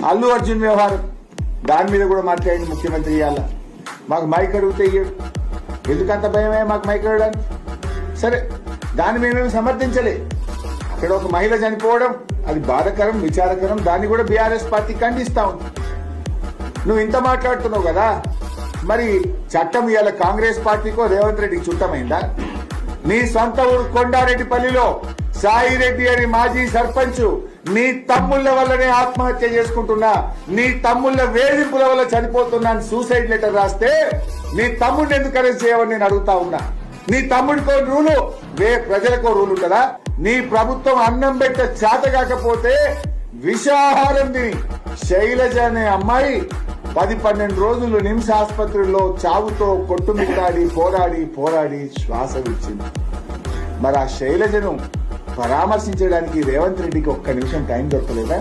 అల్లు అర్జున్ వ్యవహారం దాని మీద కూడా మాట్లాడింది ముఖ్యమంత్రి. ఇవాళ మాకు మైక్ అడిగితే ఇయ్యడు. ఎందుకంత భయమే మాకు మైక్ అడగడానికి? సరే, దాన్ని మేమేమి సమర్థించలే. అక్కడ ఒక మహిళ చనిపోవడం అది బాధాకరం, విచారకరం. దాన్ని కూడా బీఆర్ఎస్ పార్టీ ఖండిస్తా ఉంది. నువ్వు ఇంత మాట్లాడుతున్నావు కదా, మరి చట్టం ఇవాళ కాంగ్రెస్ పార్టీకో రేవంత్ రెడ్డికి చుట్టమైందా? నీ సొంత ఊరు కొండారెడ్డిపల్లిలో సాయిరెడ్డి అని మాజీ సర్పంచ్ నీ తమ్ముళ్ల వల్లనే ఆత్మహత్య చేసుకుంటున్నా, నీ తమ్ముళ్ల వేధింపుల వల్ల చనిపోతున్నా అని సూసైడ్ లెటర్ రాస్తే నీ తమ్ముడిని ఎందుకు అరెస్ట్ చేయవని నేను అడుగుతా ఉన్నా. నీ తమ్ముడికో రూలు, ప్రజలకో రూలు ఉంటుందా? నీ ప్రభుత్వం అన్నం పెట్ట చేత కాకపోతే విషాహారం తిని శైలజ అనే అమ్మాయి 10-12 రోజులు నిమ్స్ ఆసుపత్రిలో చావుతో కొట్టుమిట్టాడి పోరాడి శ్వాస విడిచింది. మరి ఆ శైలజను పరామర్శించడానికి రేవంత్ రెడ్డికి ఒక్క నిమిషం టైం దొరకలేదా?